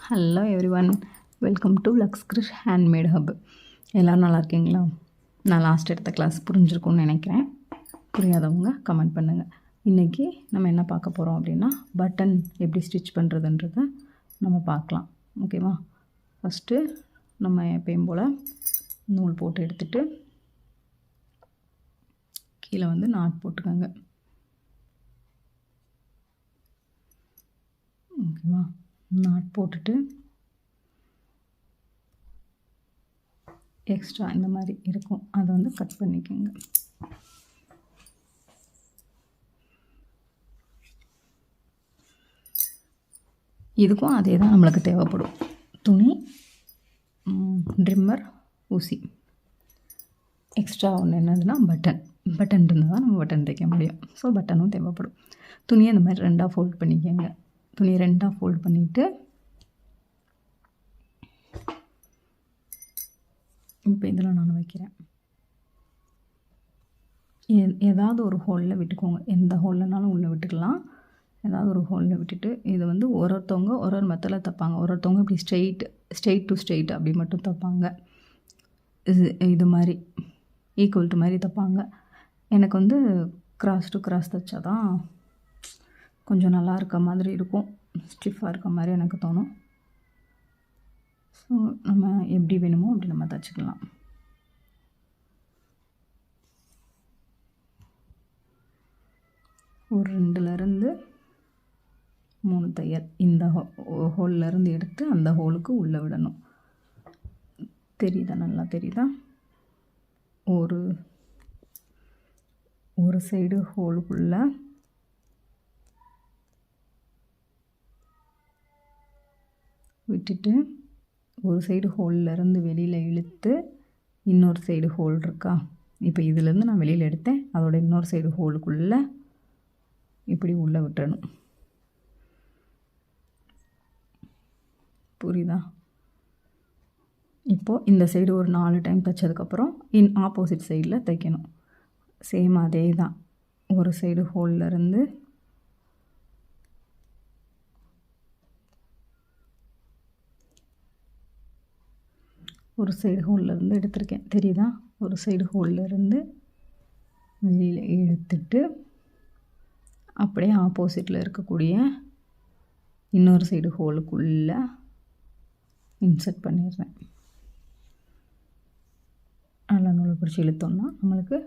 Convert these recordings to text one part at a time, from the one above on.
Hello everyone, welcome to Lux Krish handmade hub. எல்லோரும் நல்லா இருக்கீங்களா? நான் லாஸ்ட் எடுத்த கிளாஸ் புரிஞ்சிருக்கும்னு நினைக்கிறேன். புரியாதவங்க கமெண்ட் பண்ணுங்கள். இன்றைக்கி நம்ம என்ன பார்க்க போகிறோம் அப்படின்னா, பட்டன் எப்படி ஸ்டிச் பண்ணுறதுன்றதை நம்ம பார்க்கலாம். ஓகேவா? ஃபஸ்ட்டு நம்ம எப்பயும் போல் நூல் போட்டு எடுத்துகிட்டு கீழே வந்து நாட் போட்டுக்கோங்க. ஓகேவா? நாட் போட்டுட்டு எக்ஸ்ட்ரா இந்த மாதிரி இருக்கும், அதை வந்து கட் பண்ணிக்கோங்க. இதுக்கும் அதே தான் நம்மளுக்கு தேவைப்படும். துணி, ட்ரிம்மர், ஊசி. எக்ஸ்ட்ரா ஒன்று என்னதுன்னா பட்டன் இருந்தால் தான் நம்ம பட்டன் தைக்க முடியும். ஸோ பட்டனும் தேவைப்படும். துணியை இந்த மாதிரி ரெண்டாக ஃபோல்ட் பண்ணிக்கோங்க. துணியை ரெண்டாக ஃபோல்ட் பண்ணிவிட்டு இப்போ இதில் நான் வைக்கிறேன். ஏதாவது ஒரு ஹோலில் விட்டுக்கோங்க. எந்த ஹோல்லனாலும் உள்ளே விட்டுக்கலாம். ஏதாவது ஒரு ஹோலில் விட்டுட்டு இதை வந்து ஒருத்தவங்க ஒரு மெத்தடில் தைப்பாங்க. ஒருத்தவங்க இப்படி ஸ்ட்ரெயிட் டு ஸ்ட்ரெயிட் அப்படி மட்டும் தைப்பாங்க. இது மாதிரி ஈக்குவல் டு மாதிரி தைப்பாங்க. எனக்கு வந்து கிராஸ் டு கிராஸ் தைச்சா தான் கொஞ்சம் நல்லா இருக்க மாதிரி இருக்கும், ஸ்டிஃபாக இருக்க மாதிரி எனக்கு தோணும். ஸோ நம்ம எப்படி வேணுமோ அப்படி நம்ம தைச்சிக்கலாம். ஒரு 2லேருந்து 3 தையல் இந்த ஹோல்லேருந்து எடுத்து அந்த ஹோலுக்கு உள்ளே விடணும். தெரியுதா? நல்லா தெரியுதா? ஒரு சைடு ஹோலுக்குள்ளே விட்டுட்டு ஒரு சைடு ஹோல்லேருந்து வெளியில் இழுத்து இன்னொரு சைடு ஹோல் இருக்கா, இப்போ இதிலேருந்து நான் வெளியில் எடுத்தேன், அதோட இன்னொரு சைடு ஹோலுக்குள்ளே இப்படி உள்ளே விட்டுறணும். புரியுதா? இப்போது இந்த சைடு ஒரு 4 டைம் தைச்சதுக்கப்புறம் ஆப்போசிட் சைடில் தைக்கணும். சேம் அதே தான். ஒரு சைடு ஹோல்லேருந்து ஒரு சைடு ஹோல்லேருந்து எடுத்திருக்கேன், தெரியுதா? ஒரு சைடு ஹோல்லேருந்து வெளியில் எடுத்துட்டு அப்படியே ஆப்போசிட்டில் இருக்கக்கூடிய இன்னொரு சைடு ஹோலுக்குள்ளே இன்சர்ட் பண்ணிடுறேன். நல்லா நூலை பிடிச்சி இழுத்தோம்னா நம்மளுக்கு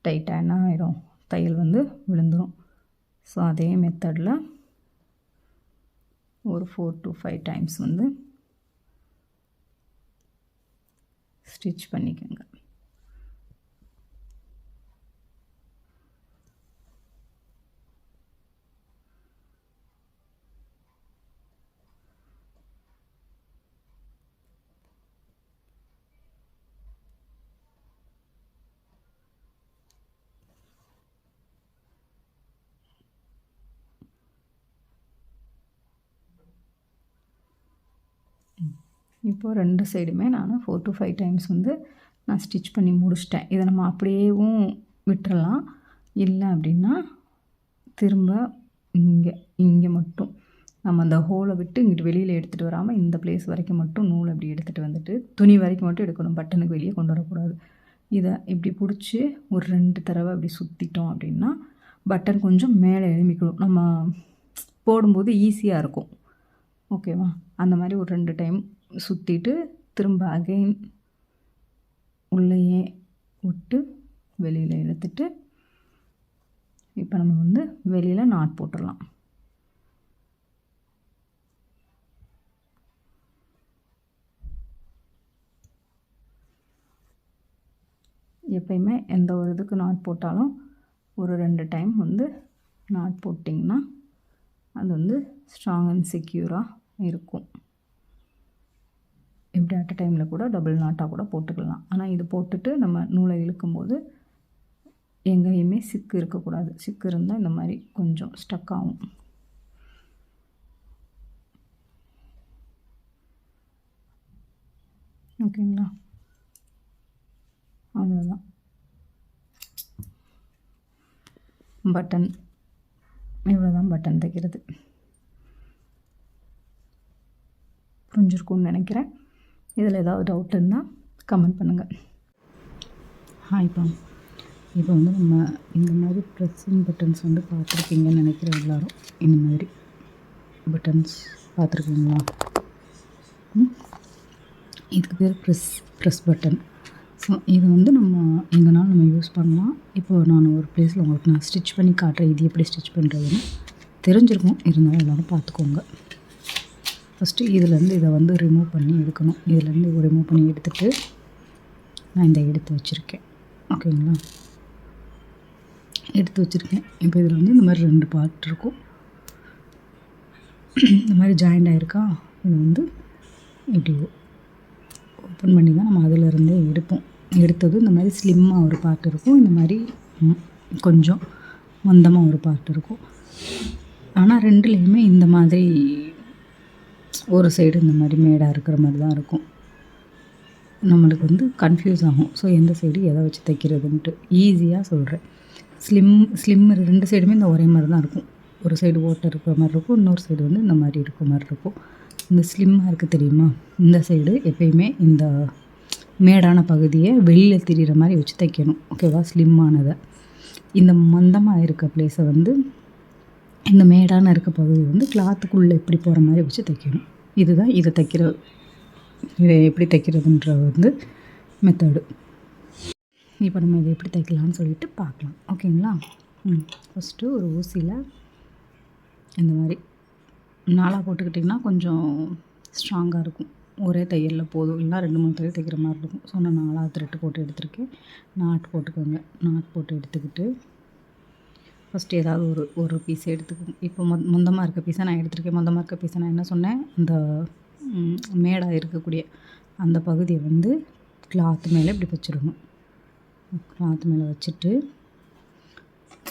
டைட்டாக என்ன ஆயிரும், தையல் வந்து விழுந்துடும். ஸோ அதே மெத்தடில் ஒரு 4 to 5 டைம்ஸ் வந்து ஸ்டிச் பண்ணிக்கோங்க. இப்போது 2 சைடுமே நான் 4 to 5 டைம்ஸ் வந்து நான் ஸ்டிச் பண்ணி முடிச்சிட்டேன். இதை நம்ம அப்படியேவும் விட்டுறலாம். இல்லை அப்படின்னா திரும்ப இங்கே மட்டும் நம்ம அந்த ஹோலை விட்டு இங்கிட்டு வெளியில் எடுத்துகிட்டு வராமல் இந்த பிளேஸ் வரைக்கும் மட்டும் நூல் அப்படி எடுத்துகிட்டு வந்துட்டு துணி வரைக்கும் மட்டும் எடுக்கணும், பட்டனுக்கு வெளியே கொண்டு வரக்கூடாது. இதை இப்படி பிடிச்சி ஒரு 2 தடவை அப்படி சுற்றிட்டோம் அப்படின்னா பட்டன் கொஞ்சம் மேலே எழுமிக்கணும், நம்ம போடும்போது ஈஸியாக இருக்கும். ஓகேவா? அந்த மாதிரி ஒரு 2 டைம் சுற்றிட்டு திரும்ப அகைன் உள்ளேயே விட்டு வெளியில் இழுத்துட்டு இப்போ நம்ம வந்து வெளியில் நாட் போட்டுடலாம். எப்பயுமே எந்த ஒரு இதுக்கு நாட் போட்டாலும் ஒரு 2 டைம் வந்து நாட் போட்டிங்கன்னா அது வந்து ஸ்ட்ராங் அண்ட் செக்யூராக இருக்கும். இப்படி அட் டைமில் கூட டபுள் நாட்டாக கூட போட்டுக்கலாம். ஆனால் இது போட்டுட்டு நம்ம நூலை இழுக்கும்போது எங்கேயுமே சிக்கு இருக்கக்கூடாது. சிக்கு இருந்தால் இந்த மாதிரி கொஞ்சம் ஸ்டக் ஆகும். ஓகேங்களா? அவ்வளோதான். பட்டன் இவ்வளோ தான் பட்டன் தைக்கிறது. புரிஞ்சிருக்கும்னு நினைக்கிறேன். இதில் ஏதாவது டவுட் இருந்தால் கமெண்ட் பண்ணுங்கள். ஹாய்ப்பா. இப்போ வந்து நம்ம இந்த மாதிரி ப்ரெஸ்ஸிங் பட்டன்ஸ் வந்து பார்த்துருப்பீங்கன்னு நினைக்கிறேன் எல்லோரும். இந்த மாதிரி பட்டன்ஸ் பார்த்துருக்கீங்களா? இதுக்கு பேர் ப்ரெஸ் பட்டன். ஸோ இது வந்து நம்ம எங்கேனாலும் நம்ம யூஸ் பண்ணலாம். இப்போது நான் ஒரு ப்ளேஸில் உங்களுக்கு நான் ஸ்டிச் பண்ணி காட்டுறேன். இது எப்படி ஸ்டிச் பண்ணுறதுன்னு தெரிஞ்சிருக்கும், இருந்தாலும் எல்லோரும் பார்த்துக்கோங்க. ஃபஸ்ட்டு இதிலேருந்து இதை வந்து ரிமூவ் பண்ணி எடுக்கணும். இதிலேருந்து ரிமூவ் பண்ணி எடுத்துகிட்டு நான் இந்த எடுத்து வச்சுருக்கேன். ஓகேங்களா? எடுத்து வச்சுருக்கேன். இப்போ இதில் வந்து இந்த மாதிரி 2 பார்ட் இருக்கும். இந்த மாதிரி ஜாயிண்ட் ஆகிருக்கா, இது வந்து இப்படி ஓப்பன் பண்ணி தான் நம்ம அதிலருந்தே எடுப்போம். எடுத்தது இந்த மாதிரி ஸ்லிம்மாக ஒரு பார்ட் இருக்கும், இந்த மாதிரி கொஞ்சம் மந்தமாக ஒரு பார்ட் இருக்கும். ஆனால் 2லேயுமே இந்த மாதிரி ஒரு சைடு இந்த மாதிரி மேடாக இருக்கிற மாதிரி தான் இருக்கும். நம்மளுக்கு வந்து கன்ஃப்யூஸ் ஆகும். ஸோ எந்த சைடு எதை வச்சு தைக்கிறதுன்ட்டு ஈஸியாக சொல்கிறேன். ஸ்லிம் 2 சைடுமே இந்த ஒரே மாதிரி தான் இருக்கும். ஒரு சைடு ஓட்டை இருக்கிற மாதிரி இருக்கும், இன்னொரு சைடு வந்து இந்த மாதிரி இருக்கிற மாதிரி இருக்கும். இந்த ஸ்லிம்மாக இருக்குது தெரியுமா, இந்த சைடு எப்பயுமே இந்த மேடான பகுதியை வெளியில் தெரிகிற மாதிரி வச்சு தைக்கணும். ஓகேவா? ஸ்லிம்மானதை. இந்த மந்தமாக இருக்க ப்ளேஸை வந்து இந்த மேடான இருக்க பகுதி வந்து கிளாத்துக்குள்ளே எப்படி போகிற மாதிரி வச்சு தைக்கணும். இதுதான் இதை எப்படி தைக்கிறதுன்ற வந்து மெத்தடு. இப்போ நம்ம இதை எப்படி தைக்கலாம்னு சொல்லிட்டு பார்க்கலாம். ஓகேங்களா? ஃபஸ்ட்டு ஒரு ஊசியில் இந்த மாதிரி 4 போட்டுக்கிட்டிங்கன்னா கொஞ்சம் ஸ்ட்ராங்காக இருக்கும். ஒரே தையலில் போதும், இல்லைனா 2-3 தையல் தைக்கிற மாதிரி இருக்கும். ஸோ நான் 4 த்ரெட்டு போட்டு எடுத்திருக்கேன். நாட் போட்டுக்கோங்க. நாட் போட்டு எடுத்துக்கிட்டு ஃபஸ்ட்டு ஏதாவது ஒரு பீஸ் எடுத்துக்கோங்க. இப்போ மொந்தமாக இருக்க பீஸை நான் எடுத்திருக்கேன். மொந்தமாக இருக்க பீஸை நான் என்ன சொன்னேன், இந்த மேடாக இருக்கக்கூடிய அந்த பகுதியை வந்து கிளாத்து மேலே இப்படி வச்சிடணும். கிளாத்து மேலே வச்சுட்டு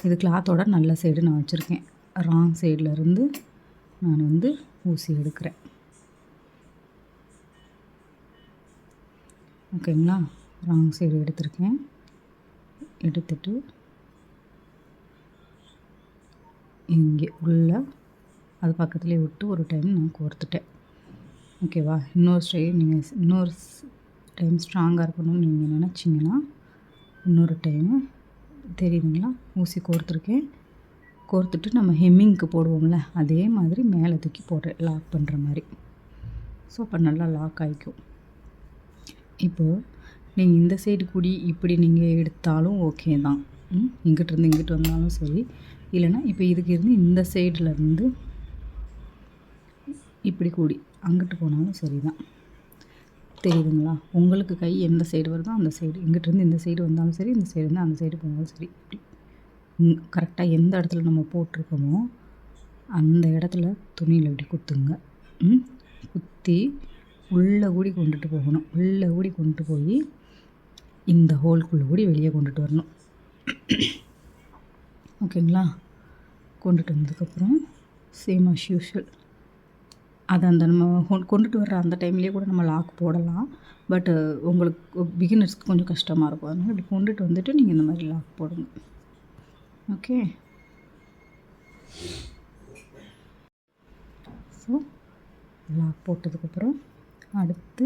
இது கிளாத்தோட நல்ல சைடு நான் வச்சுருக்கேன். ராங் சைட்லேருந்து நான் வந்து ஊசி எடுக்கிறேன். ஓகேங்களா? ராங் சைடு எடுத்திருக்கேன். எடுத்துட்டு இங்கே உள்ள அது பக்கத்துலேயே விட்டு ஒரு டைம் நான் கோர்த்துட்டேன். ஓகேவா? இன்னொரு டைம் ஸ்ட்ராங்காக இருக்கணும்னு நீங்கள் நினச்சிங்கன்னா இன்னொரு டைமு தெரியுதுங்களா, ஊசி கோர்த்துருக்கேன். கோர்த்துட்டு நம்ம ஹெம்மிங்க்கு போடுவோம்ல, அதே மாதிரி மேலே தூக்கி போடுறேன், லாக் பண்ணுற மாதிரி. ஸோ அப்போ நல்லா லாக் ஆகிக்கும். இப்போது நீங்கள் இந்த சைடு கூடி இப்படி நீங்கள் எடுத்தாலும் ஓகே தான். இங்கிட்டிருந்து இங்கிட்டு வந்தாலும் சரி. இல்லைனா இப்போ இதுக்கு இருந்து இந்த சைட்லேருந்து இப்படி கூடி அங்கிட்டு போனாலும் சரி தான். தெரியுதுங்களா? உங்களுக்கு கை எந்த சைடு வருதோ அந்த சைடு, இங்கிட்டிருந்து இந்த சைடு வந்தாலும் சரி, இந்த சைடு வந்து அந்த சைடு போனாலும் சரி, இப்படி கரெக்டாக எந்த இடத்துல நம்ம போட்டிருக்கோமோ அந்த இடத்துல துணியில் இப்படி குத்துங்க. குத்தி உள்ளே கூடி கொண்டுட்டு போகணும். உள்ளே கூடி கொண்டுட்டு போய் இந்த ஹோல்குள்ளே கூடி வெளியே கொண்டுட்டு வரணும். ஓகேங்களா? கொண்டுட்டு வந்ததுக்கப்புறம் சேம் அஸ் யூஷுவல் அதை அந்த நம்ம கொண்டுட்டு வர்ற அந்த டைம்லேயே கூட நம்ம லாக் போடலாம். பட்டு உங்களுக்கு பிகினர்ஸ்க்கு கொஞ்சம் கஷ்டமாக இருக்கும். அதனால் இப்படி கொண்டுட்டு வந்துட்டு நீங்கள் இந்த மாதிரி லாக் போடுங்க. ஓகே? ஸோ லாக் போட்டதுக்கப்புறம் அடுத்து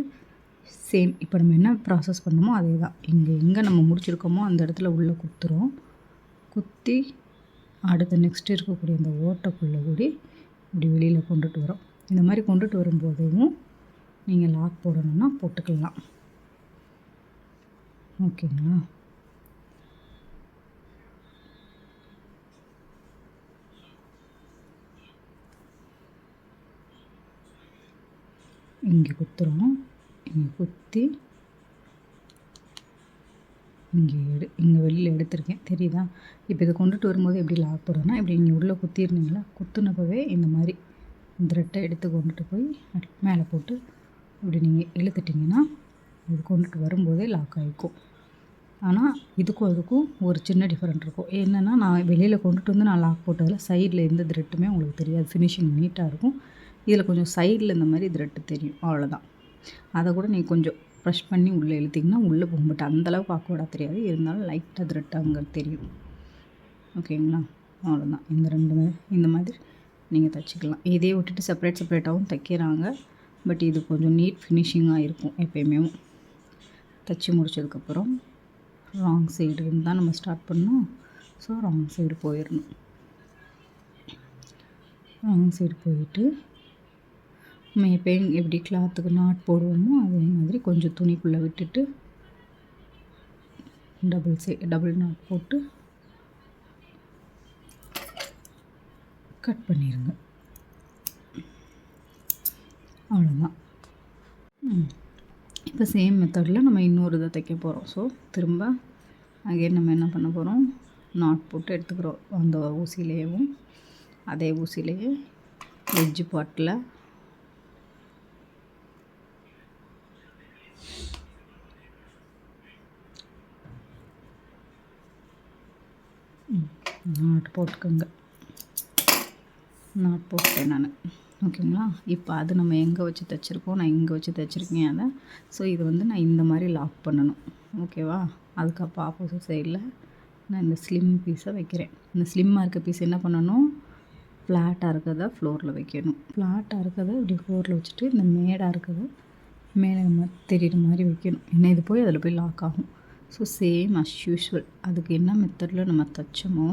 சேம் இப்போ நம்ம என்ன ப்ராசஸ் பண்ணோமோ அதே தான். எங்கே நம்ம முடிச்சிருக்கோமோ அந்த இடத்துல உள்ளே குத்துறோம். குத்தி அடுத்து நெக்ஸ்ட் இருக்கக்கூடிய அந்த ஓட்டைக்குள்ளே கூடி இப்படி வெளியில் கொண்டுட்டு வரோம். இந்த மாதிரி கொண்டுட்டு வரும்போதும் நீங்கள் லாக் போடணுன்னா போட்டுக்கலாம். ஓகேங்களா? இங்கே குத்துறோம். இங்கே குத்தி இங்கே வெளியில் எடுத்திருக்கேன், தெரியுதா? இப்போ இதை கொண்டுட்டு வரும்போது எப்படி லாக் போடுறோன்னா, இப்படி நீங்கள் உள்ளே குத்திருந்தீங்களா, குத்துனப்பவே இந்த மாதிரி த்ரெட்டை எடுத்து கொண்டுட்டு போய் மேலே போட்டு இப்படி நீங்கள் இழுத்துட்டிங்கன்னா இது கொண்டுட்டு வரும்போதே லாக் ஆகிக்கும். ஆனால் இதுக்கும் ஒரு சின்ன டிஃப்ரெண்ட் இருக்கும். என்னென்னா, நான் வெளியில் கொண்டுட்டு வந்து நான் லாக் போட்டதில் சைடில் எந்த த்ரெட்டுமே உங்களுக்கு தெரியாது. ஃபினிஷிங் நீட்டாக இருக்கும். இதில் கொஞ்சம் சைடில் இந்த மாதிரி த்ரெட்டு தெரியும், அவ்வளோதான். அதை கூட நீங்கள் கொஞ்சம் ப்ரெஷ் பண்ணி உள்ளே இழுத்திங்கன்னா உள்ளே போகும். பட் அந்தளவுக்கு ஆக்வர்டாக தெரியாது, இருந்தாலும் லைட்டாக த்ரெட் அங்கே தெரியும். ஓகேங்களா? அவ்வளோதான். இந்த 2 இந்த மாதிரி நீங்கள் தைச்சிக்கலாம். இதே விட்டுட்டு செப்பரேட்டாகவும் தைக்கிறாங்க. பட் இது கொஞ்சம் நீட் ஃபினிஷிங்காக இருக்கும். எப்பயுமே தைச்சி முடித்ததுக்கப்புறம் ராங் சைடு இருந்து தான் நம்ம ஸ்டார்ட் பண்ணோம். ஸோ ராங் சைடு போயிடணும். ராங் சைடு போயிட்டு நம்ம எப்பயும் எப்படி கிளாத்துக்கு நாட் போடுவோமோ அதே மாதிரி கொஞ்சம் துணிக்குள்ளே விட்டுட்டு டபுள் நாட் போட்டு கட் பண்ணிடுங்க. அவ்வளோதான். இப்போ சேம் மெத்தடில் நம்ம இன்னொரு இதை தைக்க போகிறோம். ஸோ திரும்ப அகைன் நம்ம என்ன பண்ண போகிறோம், நாட் போட்டு எடுத்துக்கிறோம். அந்த ஊசியிலேயும் அதே ஊசியிலேயே எட்ஜ் பார்ட்டில் நாட் போட்டுக்கோங்க. நாட் போட்டேன் நான். ஓகேங்களா? இப்போ அது நம்ம எங்கே வச்சு தைச்சிருக்கோம், நான் இங்கே வச்சு தைச்சிருக்கேன் அதை. ஸோ இது வந்து நான் இந்த மாதிரி லாக் பண்ணணும். ஓகேவா? அதுக்கப்புறம் ஆப்போசிட் சைடில் நான் இந்த ஸ்லிம் பீஸை வைக்கிறேன். இந்த ஸ்லிம்மாக இருக்க பீஸ் என்ன பண்ணணும், ஃப்ளாட்டாக இருக்கிறத ஃப்ளோரில் வைக்கணும். ஃப்ளாட்டாக இருக்கிறத இப்படி ஃப்ளோரில் வச்சுட்டு இந்த மேடாக இருக்கிறத மேலே நம்ம தெரிகிற மாதிரி வைக்கணும். ஏன்னா இது போய் அதில் போய் லாக் ஆகும். ஸோ சேம் அஸ் யூஷுவல் அதுக்கு என்ன மெத்தடில் நம்ம தைச்சோமோ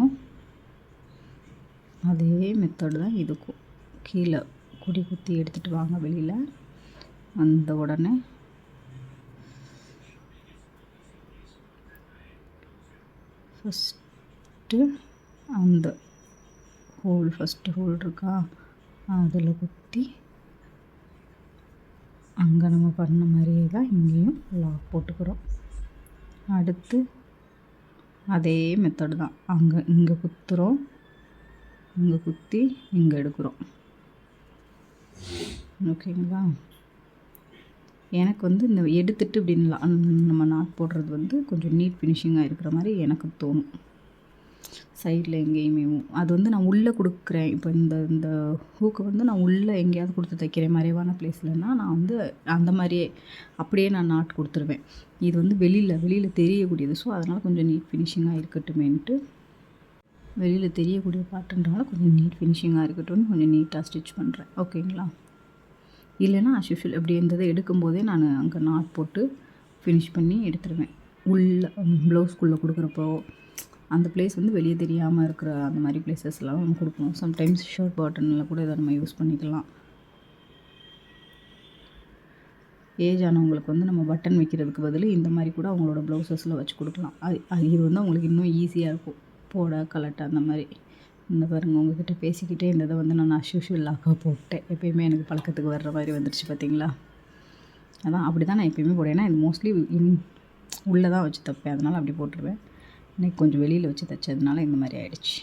அதே மெத்தடு தான் இதுக்கும். கீழே குடி குத்தி எடுத்துகிட்டு வாங்க வெளியில். வந்த உடனே ஃபஸ்ட்டு அந்த ஃபஸ்ட்டு ஹோல் இருக்கா அதில் குத்தி அங்கே நம்ம பண்ண மாதிரியே தான் இங்கேயும் லாக் போட்டுக்கிறோம். அடுத்து அதே மெத்தடு தான். இங்கே குத்துறோம், இங்கே குத்தி இங்கே எடுக்கிறோம். ஓகேங்களா? எனக்கு வந்து இந்த எடுத்துட்டு இப்படின்னு நம்ம நாட் போடுறது வந்து கொஞ்சம் நீட் ஃபினிஷிங்காக இருக்கிற மாதிரி எனக்கு தோணும். சைடில் எங்கேயுமே அது வந்து நான் உள்ளே கொடுக்குறேன். இப்போ இந்த ஹூக்கை வந்து நான் உள்ளே எங்கேயாவது கொடுத்து தைக்கிறேன் மறைவான பிளேஸ்லன்னா நான் வந்து அந்த மாதிரியே அப்படியே நான் நாட் கொடுத்துருவேன். இது வந்து வெளியில் தெரியக்கூடியது. ஸோ அதனால் கொஞ்சம் நீட் ஃபினிஷிங்காக இருக்கட்டுமேன்ட்டு வெளியில் தெரியக்கூடிய பாட்டுன்றனால கொஞ்சம் நீட் ஃபினிஷிங்காக இருக்கட்டும்னு கொஞ்சம் நீட்டாக ஸ்டிச் பண்ணுறேன். ஓகேங்களா? இல்லைன்னா ஆஸ் யூஷுவல் எப்படி இருந்ததை எடுக்கும்போதே நான் அங்கே நாட் போட்டு ஃபினிஷ் பண்ணி எடுத்துருவேன். உள்ளே ப்ளவுஸ்குள்ளே கொடுக்குறப்போ அந்த பிளேஸ் வந்து வெளியே தெரியாமல் இருக்கிற அந்த மாதிரி பிளேசஸ்லாம் நம்ம கொடுக்கணும். சம்டைம்ஸ் ஷர்ட் பாட்டனில் கூட இதை நம்ம யூஸ் பண்ணிக்கலாம். ஏஜ் ஆனவங்களுக்கு வந்து நம்ம பட்டன் வைக்கிறதுக்கு பதில் இந்த மாதிரி கூட அவங்களோட ப்ளவுசஸில் வச்சு கொடுக்கலாம். இது வந்து அவங்களுக்கு இன்னும் ஈஸியாக இருக்கும் போட கலட்ட அந்த மாதிரி. இந்த பாருங்கள், உங்கள்கிட்ட பேசிக்கிட்டே இந்த இதை வந்து நான் அஸ்யூஷுவல் லாக்காக போட்டேன். எப்பயுமே எனக்கு பழக்கத்துக்கு வர்ற மாதிரி வந்துடுச்சு பார்த்தீங்களா? அதான் அப்படி தான் நான் எப்பயுமே போடுவேன். ஏன்னா இது மோஸ்ட்லி உள்ளே தான் வச்சு தைப்பேன், அதனால் அப்படி போட்டுருவேன். இன்றைக்கி கொஞ்சம் வெளியில் வச்சு தைச்சதுனால இந்த மாதிரி ஆகிடுச்சு.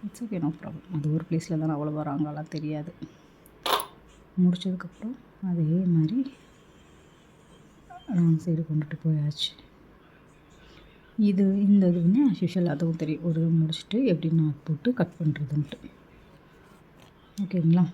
It's okay, no problem. அது ஒரு ப்ளேஸில் தான் அவ்வளோ வராங்கலாம் தெரியாது. முடித்ததுக்கப்புறம் அதே மாதிரி ராங் சைடு கொண்டுட்டு போயாச்சு. இந்த இது வந்து ஆஸ்யூஷுவல் அதுவும் தெரியும். ஒரு முடிச்சுட்டு எப்படி நாட் போட்டு கட் பண்ணுறதுன்ட்டு. ஓகேங்களா?